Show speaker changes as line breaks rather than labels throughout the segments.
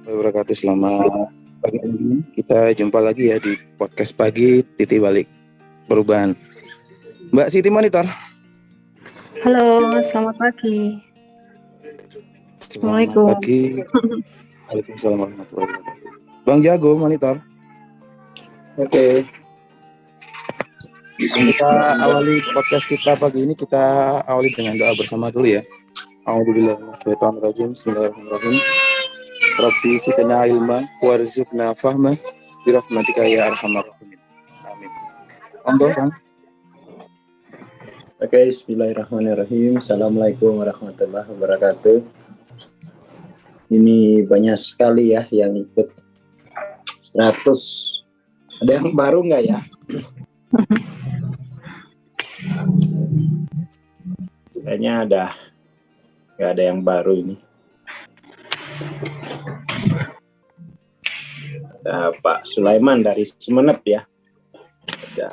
Wabarakatuh. Selamat pagi teman-teman. Kita jumpa lagi ya di podcast pagi Titik Balik Perubahan. Mbak Siti Monitor.
Halo, selamat pagi.
Selamat pagi. Waalaikumsalam warahmatullahi wabarakatuh. Bang Jago Monitor.
Oke.
Kita awali podcast kita pagi ini, kita awali dengan doa bersama dulu ya. A'udzubillahi minasyaitonir rajim. Bismillahirrahmanirrahim. Rabbi zidna ilma warzuqna fahma birahmatika ya arhamar rahimin. Amin. Monggo, Bang.
Oke, bismillahirrahmanirrahim. Assalamualaikum warahmatullahi wabarakatuh. Ini banyak sekali ya yang ikut 100. Ada yang baru nggak ya? Kayaknya nggak ada yang baru ini. Ada Pak Sulaiman dari Sumeneb ya. Ada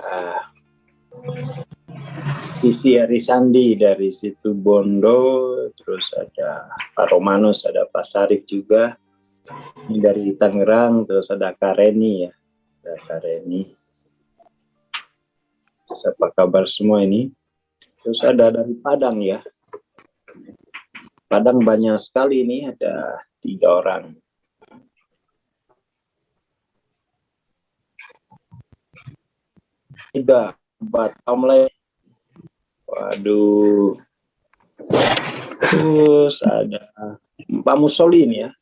Isi Arisandi dari situ Bondo, terus ada Pak Romanus, ada Pak Sarif juga. Ini dari Tangerang, terus ada Kareni ya. Ada Kareni. Apa kabar semua ini? Terus ada dari Padang ya. Padang banyak sekali ini, ada 3 orang. Tidak, Batamle. Waduh. Terus ada Pak Musolin ya.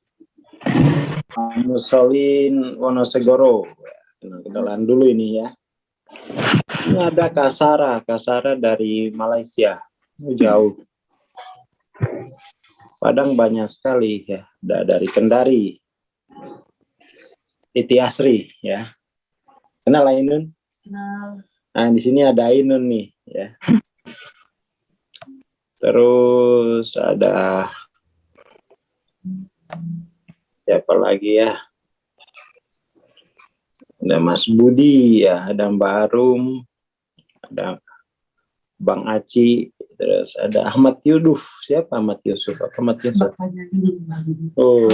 Pak Musolin Wonosegoro. Kenalan dulu ini ya. Ini ada Kasara dari Malaysia. Jauh. Padang banyak sekali ya. Ada dari Kendari. Titi Asri ya. Kenal Ainun?
Kenal.
Nah, di sini ada Ainun nih ya. Terus ada siapa lagi ya? Ada Mas Budi ya, ada Mbak Arum, ada Bang Aci, terus ada Ahmad Yuduf. Siapa Ahmad Yusuf? Ahmad Yusuf. Oh.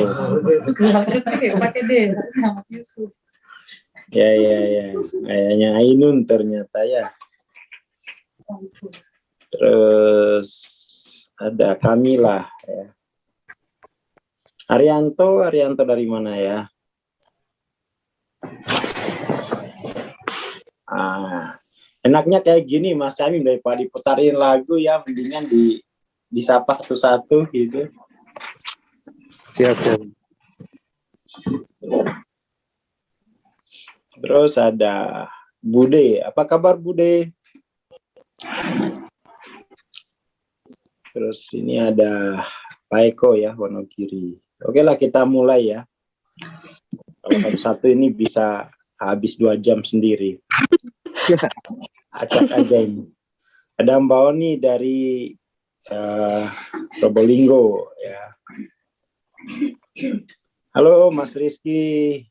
Ya. Kayaknya Ainun ternyata ya. Terus ada Kamila ya. Arianto dari mana ya? Enaknya kayak gini Mas Camim, daripada diputarin lagu ya, mendingan disapa satu-satu gitu.
Siap.
Terus ada Bude. Apa kabar Bude? Terus ini ada Pak Eko ya, Wonogiri. Oke lah, kita mulai ya. Kalau satu-satu ini bisa habis 2 jam sendiri. Acak aja ini. Ada Mbak Oni dari Probolinggo ya. Halo Mas Rizky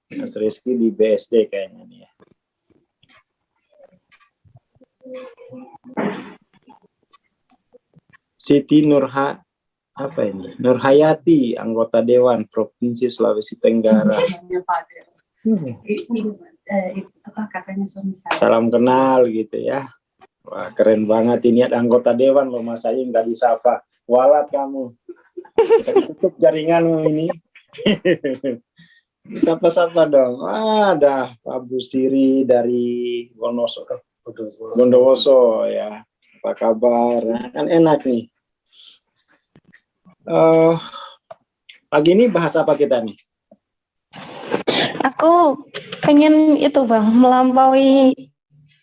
di BSD kayaknya nih ya. Siti Nurhayati, anggota Dewan Provinsi Sulawesi Tenggara. Salam kenal gitu ya. Wah, keren banget ini, ada anggota Dewan loh, Mas Aing nggak disapa. Walat kamu. Tutup jaringanmu ini. Sapa-sapa dong. Ada Pak Busiri dari Bondowoso ya. Apa kabar? Kan enak nih. Pagi ini bahas apa kita nih?
Aku pengen itu Bang, melampaui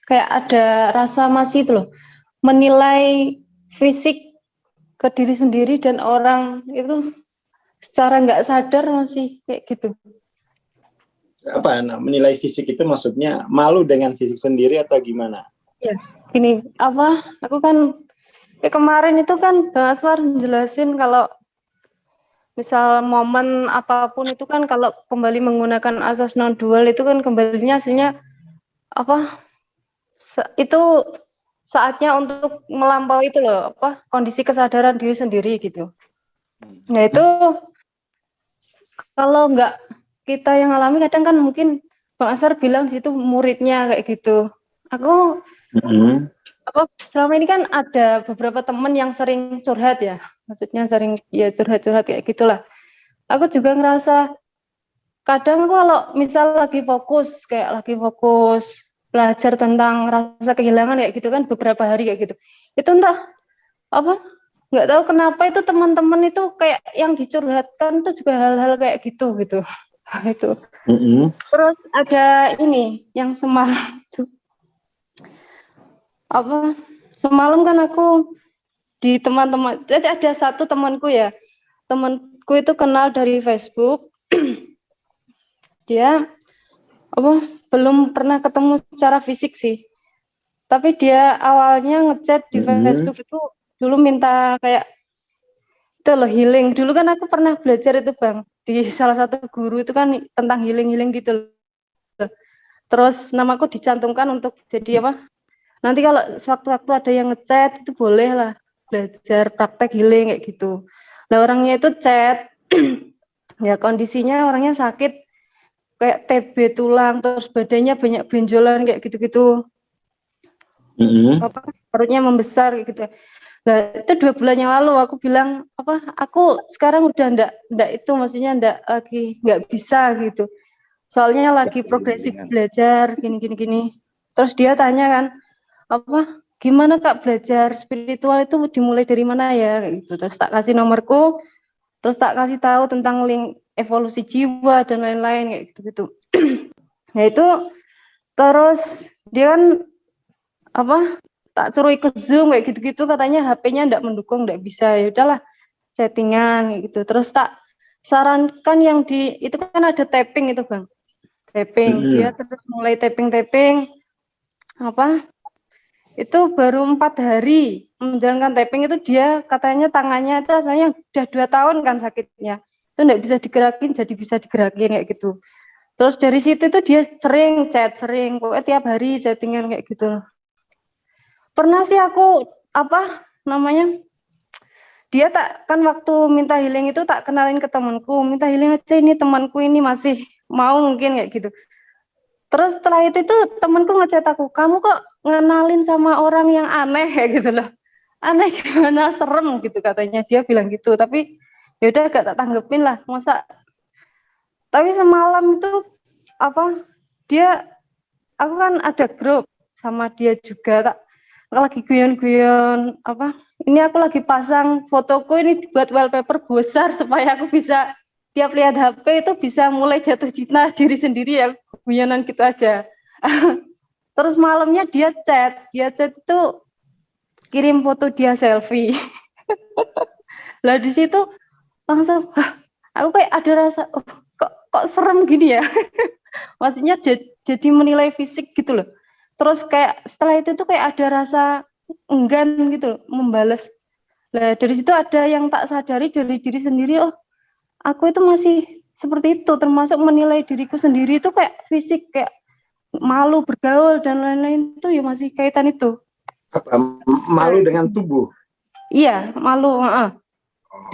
kayak ada rasa masih itu loh, menilai fisik ke diri sendiri dan orang itu secara nggak sadar masih kayak gitu.
Apa menilai fisik itu maksudnya malu dengan fisik sendiri atau gimana?
Ya, gini, aku kan kemarin itu kan Bang Aswar jelasin kalau misal momen apapun itu kan kalau kembali menggunakan asas non dual itu kan kembalinya hasilnya itu saatnya untuk melampaui itu loh, kondisi kesadaran diri sendiri gitu. Nah itu kalau nggak kita yang alami, kadang kan mungkin Bang Aswar bilang di situ muridnya kayak gitu. Aku selama ini kan ada beberapa teman yang sering curhat ya, maksudnya sering ya curhat-curhat kayak gitulah. Aku juga ngerasa kadang aku kalau misal lagi fokus belajar tentang rasa kehilangan kayak gitu kan beberapa hari kayak gitu, itu entah apa nggak tahu kenapa itu teman-teman itu kayak yang dicurhatkan tuh juga hal-hal kayak gitu gitu. Itu terus ada ini yang semalam tuh apa semalam kan aku di teman-teman, jadi ada satu temanku ya, temanku itu kenal dari Facebook. Dia apa belum pernah ketemu secara fisik sih, tapi dia awalnya ngechat di Facebook itu dulu minta kayak itu loh healing. Dulu kan aku pernah belajar itu Bang di salah satu guru itu kan tentang healing gitu loh. Terus namaku dicantumkan untuk jadi apa, nanti kalau sewaktu-waktu ada yang ngechat itu boleh lah belajar praktek healing kayak gitu. Nah orangnya itu chat ya kondisinya orangnya sakit kayak TB tulang, terus badannya banyak benjolan kayak gitu-gitu, apa perutnya membesar kayak gitu. Nah itu 2 bulan yang lalu aku bilang apa, aku sekarang udah ndak itu, maksudnya nggak bisa gitu, soalnya lagi progresif belajar gini. Terus dia tanya kan apa, gimana Kak belajar spiritual itu dimulai dari mana ya kayak gitu. Terus tak kasih nomorku, terus tak kasih tahu tentang link evolusi jiwa dan lain-lain kayak gitu. Nah itu terus dia kan apa tak suruh ikut Zoom kayak gitu katanya HP-nya enggak mendukung, enggak bisa. Ya udahlah settingan kayak gitu. Terus tak sarankan yang di itu kan ada tapping itu Bang. Tapping. Dia terus mulai tapping apa? Itu baru 4 hari menjalankan tapping itu dia katanya tangannya itu asalnya udah 2 tahun kan sakitnya. Itu enggak bisa digerakin jadi bisa digerakin kayak gitu. Terus dari situ tuh dia sering chat, pokoknya tiap hari chattingan kayak gitu. Pernah sih aku apa namanya, dia tak kan waktu minta healing itu tak kenalin ke temanku, minta healing aja ini temanku ini masih mau mungkin kayak gitu. Terus setelah itu tuh temanku ngechat aku, kamu kok ngenalin sama orang yang aneh kayak gitu loh. Aneh gimana, serem gitu katanya, dia bilang gitu. Tapi yaudah gak tak tanggepin lah, masa. Tapi semalam itu apa, dia aku kan ada grup sama dia juga, tak aku lagi guyon apa, ini aku lagi pasang fotoku ini buat wallpaper besar supaya aku bisa tiap lihat HP itu bisa mulai jatuh cinta diri sendiri ya, guyonan gitu aja. Terus malamnya dia chat itu kirim foto dia selfie. Lah di situ langsung aku kayak ada rasa kok serem gini ya. Maksudnya jadi menilai fisik gitu loh. Terus kayak setelah itu tuh kayak ada rasa enggan gitu loh, membalas. Nah dari situ ada yang tak sadari dari diri sendiri, oh aku itu masih seperti itu, termasuk menilai diriku sendiri itu kayak fisik, kayak malu bergaul dan lain-lain itu ya masih kaitan itu.
Malu dengan tubuh?
Iya, malu.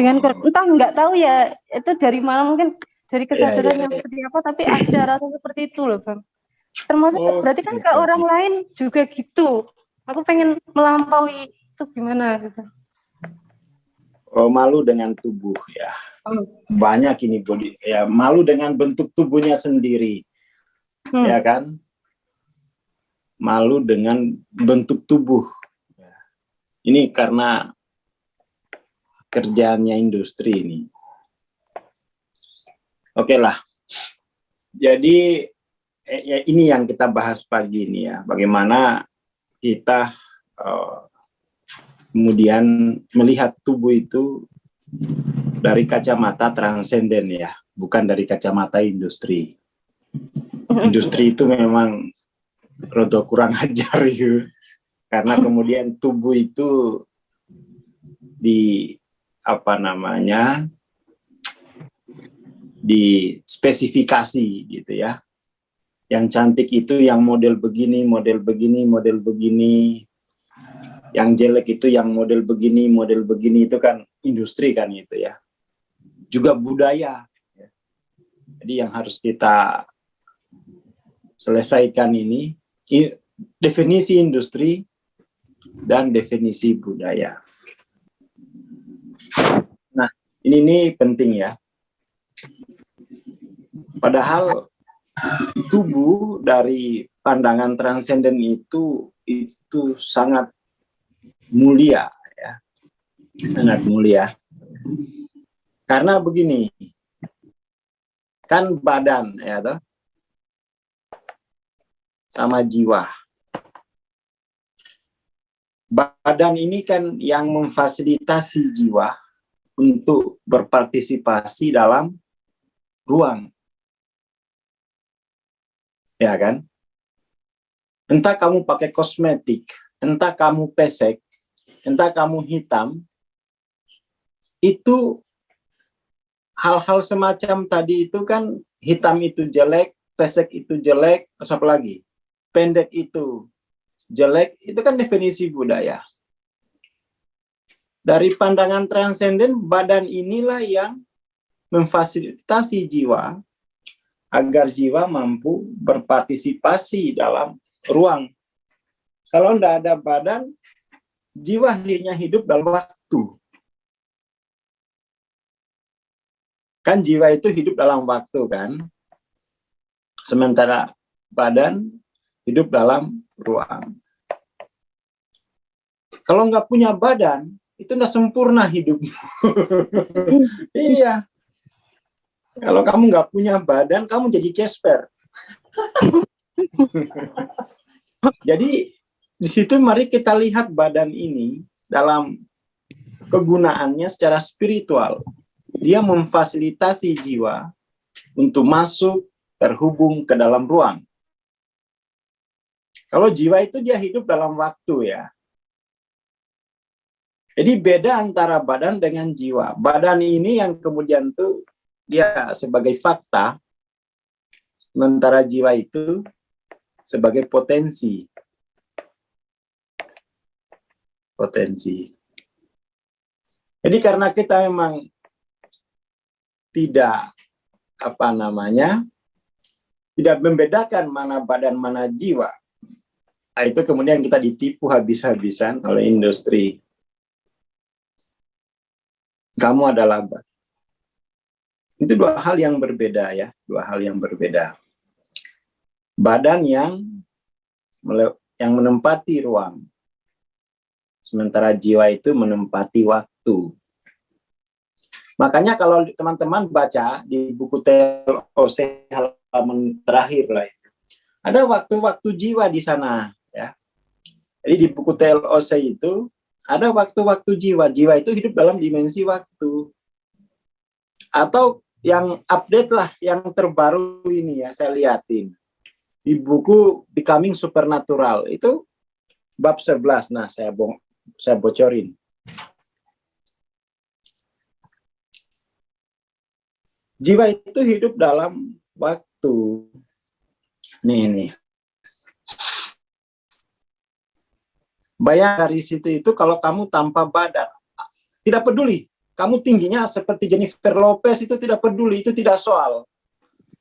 Dengan entah nggak tahu ya itu dari mana, mungkin dari kesadaran yang seperti apa, tapi ada rasa seperti itu loh Bang. Termasuk berarti kan ke orang lain juga gitu. Aku pengen melampaui itu gimana gitu.
Oh, malu dengan tubuh ya. Banyak ini ya, malu dengan bentuk tubuhnya sendiri. Ya kan? Malu dengan bentuk tubuh. Ini karena kerjaannya industri ini. Oke lah. Jadi ya ini yang kita bahas pagi ini ya. Bagaimana kita kemudian melihat tubuh itu dari kacamata transenden ya, bukan dari kacamata industri. Industri itu memang rada kurang ajar ya. Karena kemudian tubuh itu di di spesifikasi gitu ya. Yang cantik itu yang model begini, yang jelek itu yang model begini itu kan industri kan itu ya. Juga budaya ya. Jadi yang harus kita selesaikan ini definisi industri dan definisi budaya. Nah, ini penting ya. Padahal tubuh dari pandangan transenden itu sangat mulia ya. Sangat mulia. Karena begini, kan badan ya toh, sama jiwa. Badan ini kan yang memfasilitasi jiwa untuk berpartisipasi dalam ruang. Ya kan? Entah kamu pakai kosmetik, entah kamu pesek, entah kamu hitam, itu hal-hal semacam tadi itu kan, hitam itu jelek, pesek itu jelek, apa lagi? Pendek itu jelek, itu kan definisi budaya. Dari pandangan transenden, badan inilah yang memfasilitasi jiwa agar jiwa mampu berpartisipasi dalam ruang. Kalau tidak ada badan, jiwa hanya hidup dalam waktu. Kan jiwa itu hidup dalam waktu kan, sementara badan hidup dalam ruang. Kalau nggak punya badan, itu nggak sempurna hidup. Iya. Kalau kamu nggak punya badan, kamu jadi Casper. Jadi di situ mari kita lihat badan ini dalam kegunaannya secara spiritual. Dia memfasilitasi jiwa untuk masuk terhubung ke dalam ruang. Kalau jiwa itu dia hidup dalam waktu ya. Jadi beda antara badan dengan jiwa. Badan ini yang kemudian tuh dia sebagai fakta, sementara jiwa itu sebagai potensi. Potensi. Jadi karena kita memang tidak tidak membedakan mana badan mana jiwa, nah, itu kemudian kita ditipu habis-habisan oleh industri. Kamu adalah badan. Itu dua hal yang berbeda ya, dua hal yang berbeda. Badan yang menempati ruang, sementara jiwa itu menempati waktu. Makanya kalau teman-teman baca di buku TLOC halaman terakhir lah, ada waktu-waktu jiwa di sana ya. Jadi di buku TLOC itu ada waktu-waktu jiwa. Jiwa itu hidup dalam dimensi waktu. Atau yang update lah, yang terbaru ini ya, saya liatin. Di buku Becoming Supernatural, itu bab 11. Nah, saya bocorin. Jiwa itu hidup dalam waktu. Nih. Bayang dari situ itu kalau kamu tanpa badan, tidak peduli. Kamu tingginya seperti Jennifer Lopez itu tidak peduli, itu tidak soal.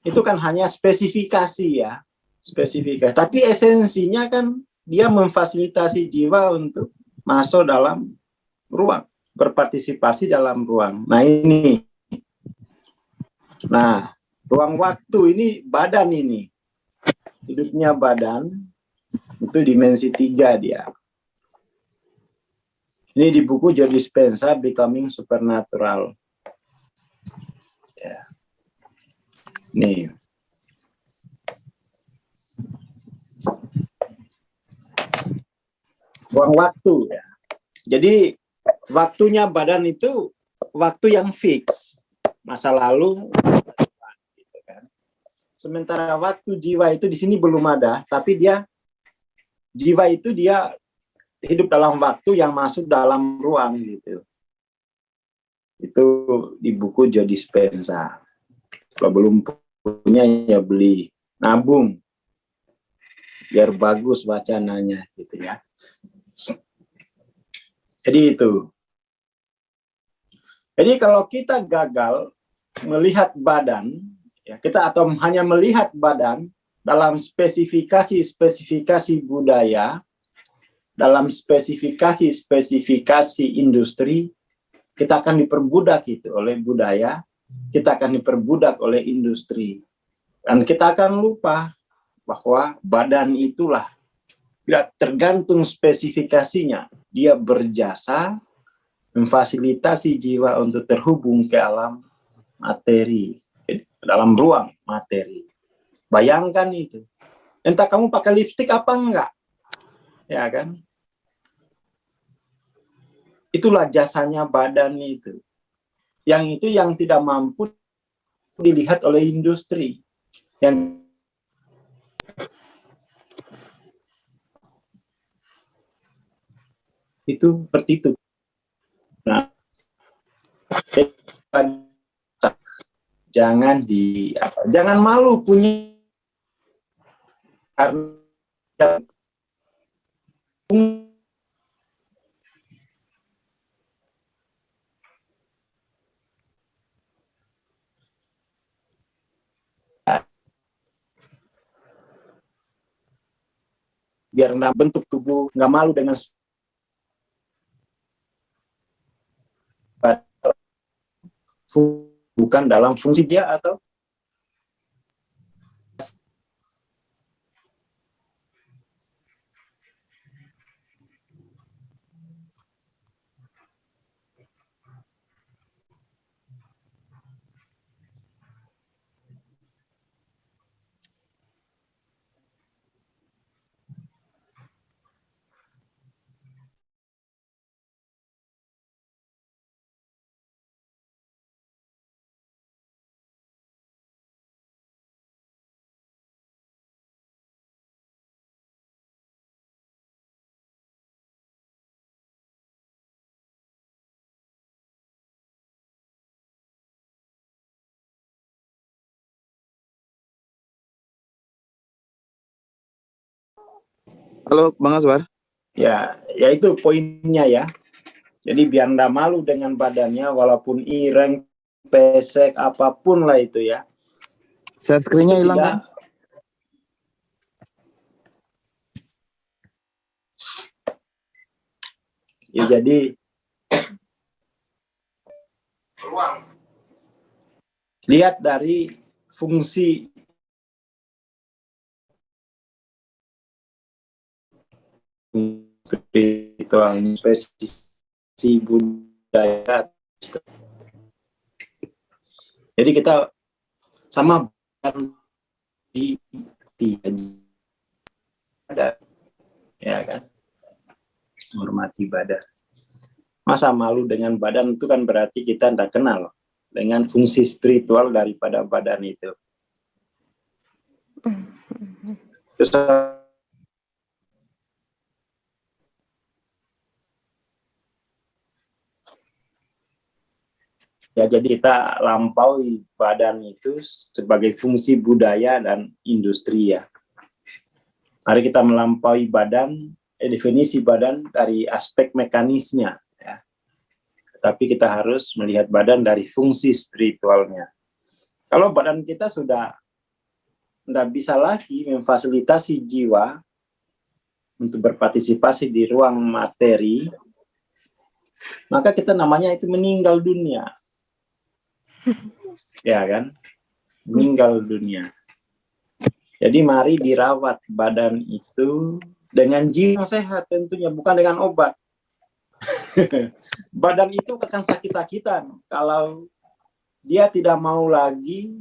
Itu kan hanya spesifikasi ya. Spesifikasi. Tapi esensinya kan dia memfasilitasi jiwa untuk masuk dalam ruang, berpartisipasi dalam ruang. Nah ini. Nah, ruang waktu ini badan ini. Hidupnya badan itu dimensi 3 dia. Ini di buku Joe Dispenza Becoming Supernatural. Ya. Nih. Ruang waktu ya. Jadi waktunya badan itu waktu yang fix. Masa lalu, gitu kan. Sementara waktu jiwa itu di sini belum ada, tapi jiwa itu dia hidup dalam waktu yang masuk dalam ruang gitu. Itu di buku Joe Dispenza. Kalau belum punya ya beli, nabung, biar bagus wacananya gitu ya. Jadi itu. Jadi kalau kita gagal melihat badan Ya, kita atau hanya melihat badan dalam spesifikasi budaya, dalam spesifikasi industri, kita akan diperbudak itu oleh budaya, kita akan diperbudak oleh industri. Dan kita akan lupa bahwa badan itulah tidak tergantung spesifikasinya, dia berjasa memfasilitasi jiwa untuk terhubung ke alam materi, dalam ruang materi. Bayangkan itu. Entah kamu pakai lipstik apa enggak, ya kan? Itulah jasanya badan itu. Yang itu yang tidak mampu dilihat oleh industri. Yang itu seperti itu. Nah, jangan malu punya, karena biar bentuk tubuh nggak malu dengan bukan dalam fungsi dia atau
Halo, Bang Aswar.
ya itu poinnya ya. Jadi biar nggak malu dengan badannya, walaupun ireng, pesek, apapun lah itu ya.
Share screen-nya hilang, Bang.
Ya, jadi lihat dari fungsi spiritual, spesifikasi budaya. Jadi kita sama di ada, ya kan, hormati badan. Masa malu dengan badan itu kan berarti kita tidak kenal dengan fungsi spiritual daripada badan itu. Terus ya, jadi kita lampaui badan itu sebagai fungsi budaya dan industri ya. Mari kita melampaui badan, definisi badan dari aspek mekanisnya ya. Tapi kita harus melihat badan dari fungsi spiritualnya. Kalau badan kita sudah tidak bisa lagi memfasilitasi jiwa untuk berpartisipasi di ruang materi, maka kita namanya itu meninggal dunia. Ya kan? Meninggal dunia. Jadi mari dirawat badan itu dengan jiwa sehat tentunya, bukan dengan obat. Badan itu akan sakit-sakitan kalau dia tidak mau lagi,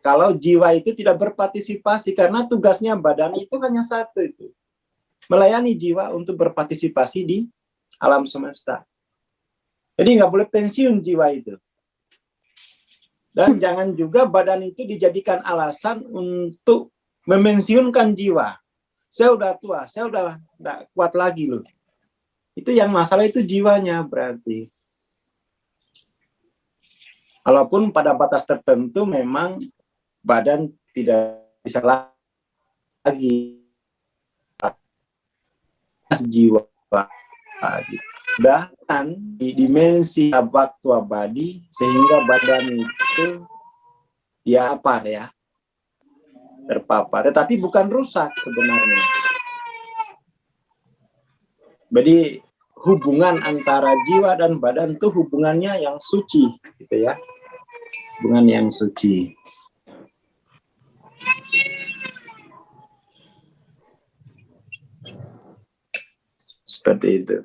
kalau jiwa itu tidak berpartisipasi, karena tugasnya badan itu hanya satu, itu melayani jiwa untuk berpartisipasi di alam semesta. Jadi nggak boleh pensiun jiwa itu. Dan jangan juga badan itu dijadikan alasan untuk memensiunkan jiwa. Saya udah tua, saya udah nggak kuat lagi loh. Itu yang masalah itu jiwanya berarti. Walaupun pada batas tertentu memang badan tidak bisa lagi jiwa. Dan di dimensi waktu abadi, sehingga badan itu dia apa ya, terpapar, tetapi bukan rusak sebenarnya. Jadi hubungan antara jiwa dan badan itu hubungannya yang suci, gitu ya, hubungan yang suci. Seperti itu.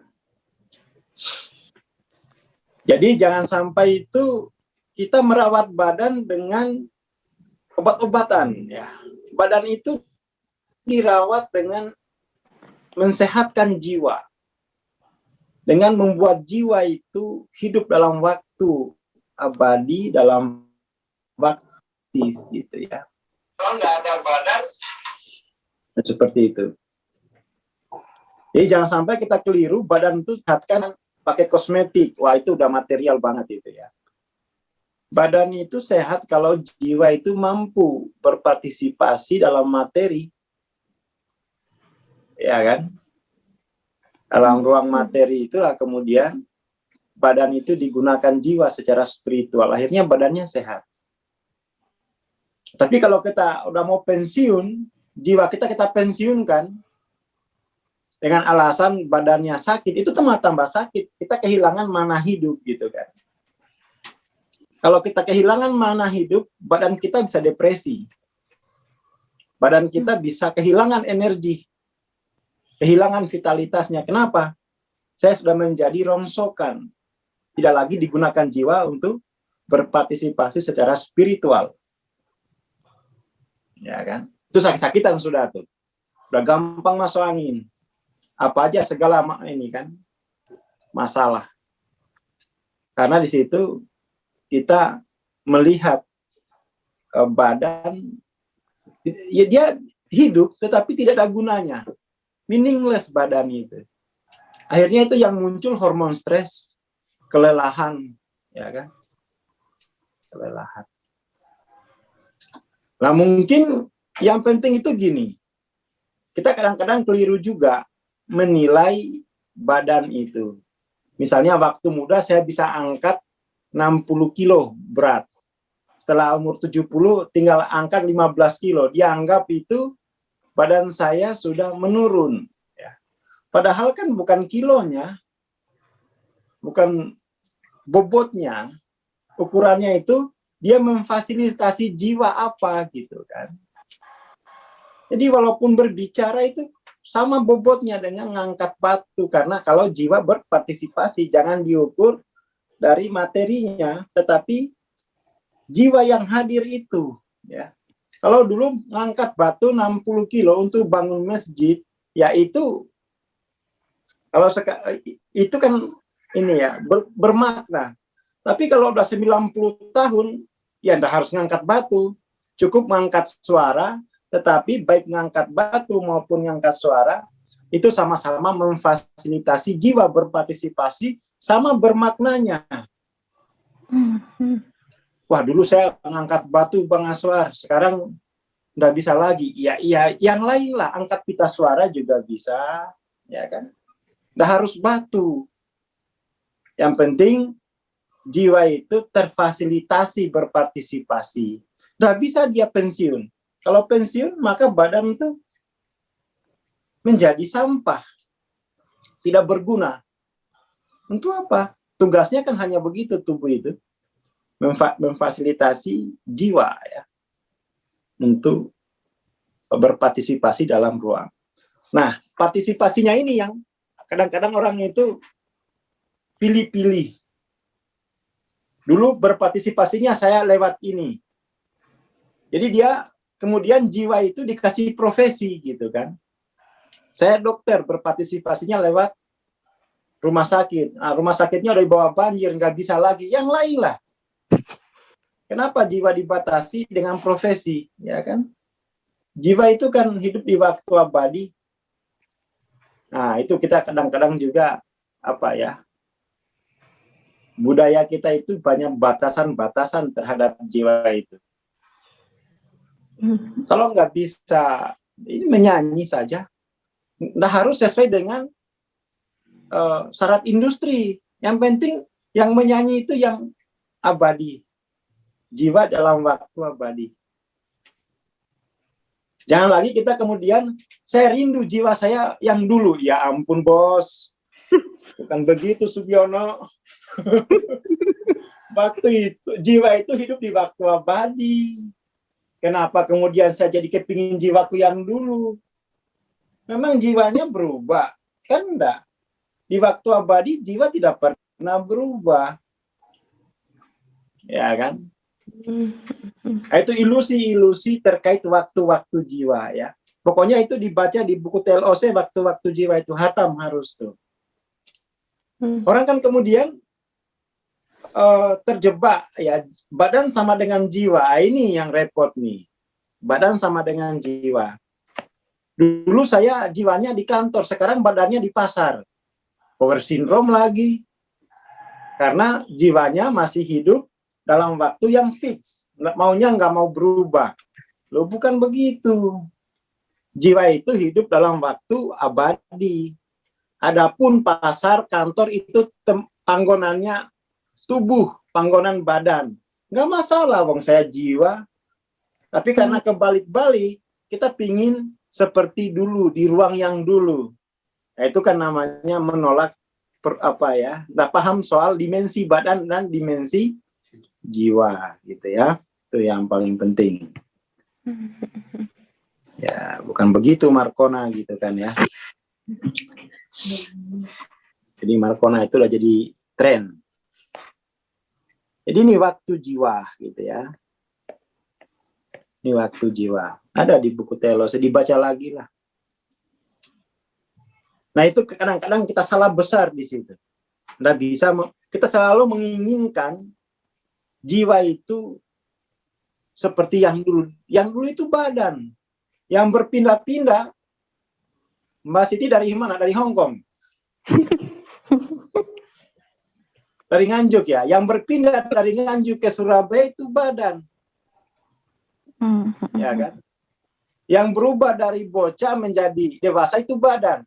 Jadi jangan sampai itu kita merawat badan dengan obat-obatan, ya. Badan itu dirawat dengan mensehatkan jiwa, dengan membuat jiwa itu hidup dalam waktu abadi, dalam waktu gitu ya. Kalau nggak ada badan, seperti itu. Jadi jangan sampai kita keliru badan itu sehatkan pakai kosmetik. Wah, itu udah material banget itu ya. Badan itu sehat kalau jiwa itu mampu berpartisipasi dalam materi. Ya kan? Dalam ruang materi itulah kemudian badan itu digunakan jiwa secara spiritual. Akhirnya badannya sehat. Tapi kalau kita udah mau pensiun, jiwa kita pensiunkan dengan alasan badannya sakit, itu tambah sakit. Kita kehilangan mana hidup gitu kan. Kalau kita kehilangan mana hidup, badan kita bisa depresi. Badan kita bisa kehilangan energi. Kehilangan vitalitasnya. Kenapa? Saya sudah menjadi rongsokan. Tidak lagi digunakan jiwa untuk berpartisipasi secara spiritual. Ya kan? Itu sakit-sakitan sudah tuh. Udah gampang masuk angin. Apa aja segala ini kan masalah. Karena di situ kita melihat badan ya dia hidup tetapi tidak ada gunanya. Meaningless badan itu. Akhirnya itu yang muncul hormon stres, kelelahan, ya kan? Kelelahan. Nah, mungkin yang penting itu gini. Kita kadang-kadang keliru juga menilai badan itu. Misalnya waktu muda saya bisa angkat 60 kilo berat. Setelah umur 70 tinggal angkat 15 kilo. Dianggap itu badan saya sudah menurun. Ya. Padahal kan bukan kilonya, bukan bobotnya, ukurannya itu dia memfasilitasi jiwa apa gitu kan. Jadi walaupun berbicara itu sama bobotnya dengan ngangkat batu, karena kalau jiwa berpartisipasi jangan diukur dari materinya, tetapi jiwa yang hadir itu ya. Kalau dulu ngangkat batu 60 kilo untuk bangun masjid, ya itu kalau itu kan ini ya bermakna. Tapi kalau udah 90 tahun, ya nggak harus ngangkat batu, cukup ngangkat suara. Tetapi baik ngangkat batu maupun ngangkat suara itu sama-sama memfasilitasi jiwa berpartisipasi, sama bermaknanya. Wah, dulu saya ngangkat batu Bang Aswar, sekarang nggak bisa lagi. Iya, yang lain lah, angkat pita suara juga bisa, ya kan? Nggak harus batu. Yang penting jiwa itu terfasilitasi berpartisipasi. Nggak bisa dia pensiun. Kalau pensiun, maka badan itu menjadi sampah. Tidak berguna. Untuk apa? Tugasnya kan hanya begitu tubuh itu. Memfasilitasi jiwa ya. Untuk berpartisipasi dalam ruang. Nah, partisipasinya ini yang kadang-kadang orang itu pilih-pilih. Dulu berpartisipasinya saya lewat ini. Jadi dia kemudian jiwa itu dikasih profesi gitu kan. Saya dokter, berpartisipasinya lewat rumah sakit. Nah, rumah sakitnya udah dibawa banjir, nggak bisa lagi. Yang lain lah. Kenapa jiwa dibatasi dengan profesi, ya kan? Jiwa itu kan hidup di waktu abadi. Nah, itu kita kadang-kadang juga apa ya? Budaya kita itu banyak batasan-batasan terhadap jiwa itu. Kalau nggak bisa ini menyanyi saja, nggak harus sesuai dengan syarat industri. Yang penting yang menyanyi itu yang abadi. jiwa dalam waktu abadi. Jangan lagi kita kemudian, saya rindu jiwa saya yang dulu. Ya ampun bos, bukan begitu Subiono. Waktu itu, jiwa itu hidup di waktu abadi. Kenapa kemudian saya jadi kepingin jiwaku yang dulu? Memang jiwanya berubah, kan enggak? Di waktu abadi jiwa tidak pernah berubah. Ya kan? Itu ilusi-ilusi terkait waktu-waktu jiwa ya. Pokoknya itu dibaca di buku TLOC waktu-waktu jiwa itu hatam harus tuh. Orang kan kemudian terjebak ya, badan sama dengan jiwa. Ini yang repot nih. Badan sama dengan jiwa. Dulu saya jiwanya di kantor, sekarang badannya di pasar. Power syndrome lagi. Karena jiwanya masih hidup dalam waktu yang fix. Maunya nggak mau berubah. Loh, bukan begitu. Jiwa itu hidup dalam waktu abadi. Adapun pasar, kantor itu panggonannya tubuh, panggonan badan. Nggak masalah, wong saya jiwa. Tapi karena kebalik-balik, kita pingin seperti dulu, di ruang yang dulu. Nah, itu kan namanya menolak nggak paham soal dimensi badan dan dimensi jiwa, gitu ya. Itu yang paling penting. Ya, bukan begitu Marcona gitu kan ya. Jadi Marcona itu udah jadi tren. Jadi ini waktu jiwa gitu ya. Ini waktu jiwa. Ada di buku TLOC, dibaca lagi lah. Nah itu kadang-kadang kita salah besar di situ. Nggak bisa, kita selalu menginginkan jiwa itu seperti yang dulu. Yang dulu itu badan. Yang berpindah-pindah. Mbak Siti dari mana? Dari Hong Kong. Dari Nganjuk ya. Yang berpindah dari Nganjuk ke Surabaya itu badan. Ya kan? Yang berubah dari bocah menjadi dewasa itu badan.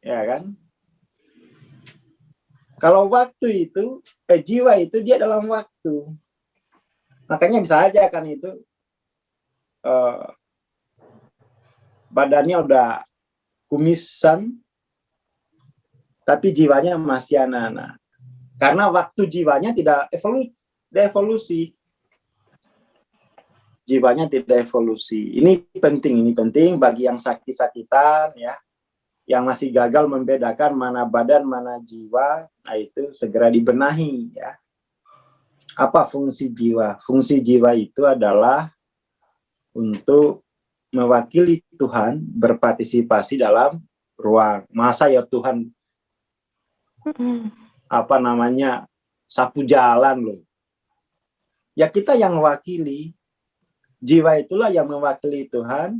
Ya kan? Kalau waktu itu, jiwa itu dia dalam waktu. Makanya bisa aja kan itu badannya udah kumisan, tapi jiwanya masih anak-anak. Karena waktu jiwanya tidak evolusi. Jiwanya tidak evolusi. Ini penting bagi yang sakit-sakitan ya, yang masih gagal membedakan mana badan, mana jiwa. Nah itu segera dibenahi ya. Apa fungsi jiwa? Fungsi jiwa itu adalah untuk mewakili Tuhan, berpartisipasi dalam ruang. Masa ya Tuhan sapu jalan loh. Ya kita yang mewakili. Jiwa itulah yang mewakili Tuhan,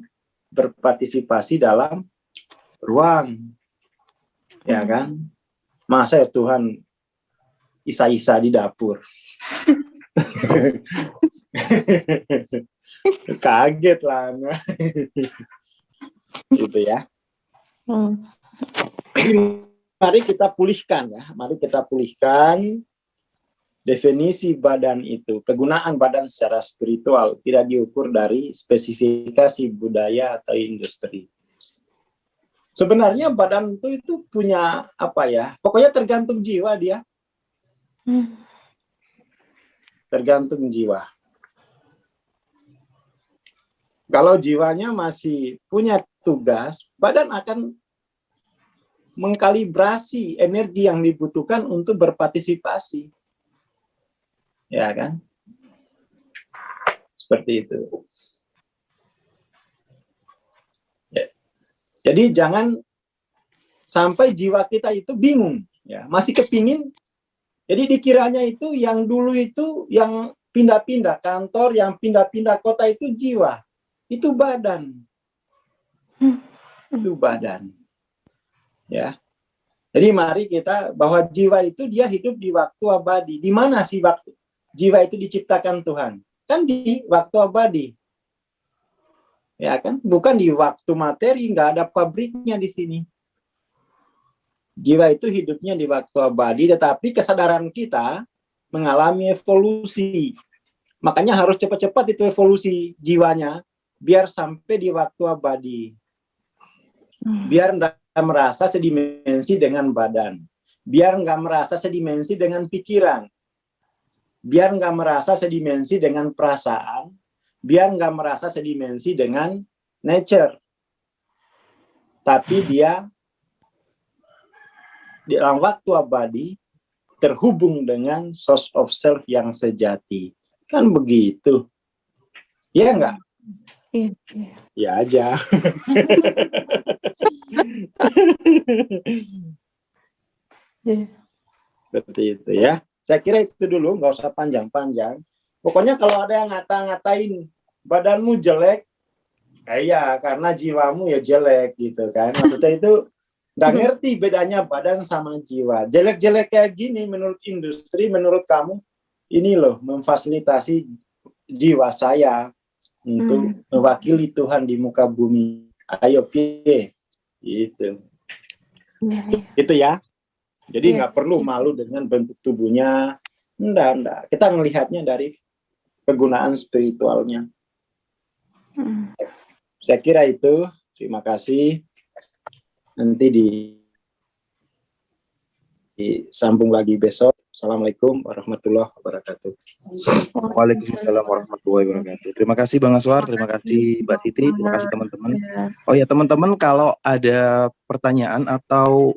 berpartisipasi dalam ruang. Ya kan? Masa ya Tuhan isa-isa di dapur. Kaget lah. Gitu ya. Mari kita pulihkan ya. Mari kita pulihkan definisi badan itu. Kegunaan badan secara spiritual tidak diukur dari spesifikasi budaya atau industri. Sebenarnya badan itu punya apa ya? Pokoknya tergantung jiwa dia. Tergantung jiwa. Kalau jiwanya masih punya tugas, badan akan mengkalibrasi energi yang dibutuhkan untuk berpartisipasi. Ya kan? Seperti itu. Ya. Jadi jangan sampai jiwa kita itu bingung. Ya, masih kepingin. Jadi dikiranya itu yang dulu itu yang pindah-pindah kantor, yang pindah-pindah kota itu jiwa. Itu badan. Itu badan. Ya. Jadi mari kita bahwa jiwa itu dia hidup di waktu abadi. Di mana sih waktu jiwa itu diciptakan Tuhan? Kan di waktu abadi. Ya kan? Bukan di waktu materi, nggak ada pabriknya di sini. Jiwa itu hidupnya di waktu abadi, tetapi kesadaran kita mengalami evolusi. Makanya harus cepat-cepat itu evolusi jiwanya, biar sampai di waktu abadi. Biar nggak merasa sedimensi dengan badan. Biar nggak merasa sedimensi dengan pikiran. Biar nggak merasa sedimensi dengan perasaan. Biar nggak merasa sedimensi dengan nature. Tapi dia di dalam waktu abadi terhubung dengan source of self yang sejati. Kan begitu. Iya enggak?
Iya.
Ya aja.
Iya.
Seperti itu ya. Saya kira itu dulu, nggak usah panjang-panjang. Pokoknya kalau ada yang ngata-ngatain badanmu jelek, ya karena jiwamu ya jelek gitu kan. Maksudnya itu nggak ngerti bedanya badan sama jiwa. Jelek-jelek kayak gini menurut industri, menurut kamu, ini loh memfasilitasi jiwa saya untuk mewakili Tuhan di muka bumi. Ayo piye, gitu. Itu ya. Jadi nggak perlu malu dengan bentuk tubuhnya. Enggak. Kita melihatnya dari kegunaan spiritualnya. Saya kira itu. Terima kasih. Nanti disambung lagi besok. Assalamualaikum warahmatullahi wabarakatuh.
Waalaikumsalam warahmatullahi wabarakatuh. Terima kasih Bang Aswar, terima kasih Mbak Titi, terima kasih teman-teman. Oh ya teman-teman, kalau ada pertanyaan atau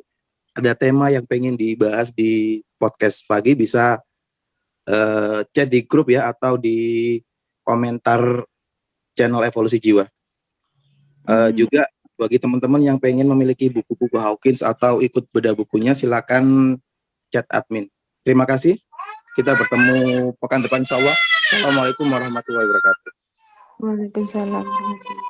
ada tema yang pengen dibahas di podcast pagi bisa chat di grup ya atau di komentar channel Evolusi Jiwa. Juga bagi teman-teman yang pengen memiliki buku-buku Hawkins atau ikut bedah bukunya, silakan chat admin. Terima kasih. Kita bertemu pekan depan insya Allah. Assalamualaikum warahmatullahi wabarakatuh.
Waalaikumsalam.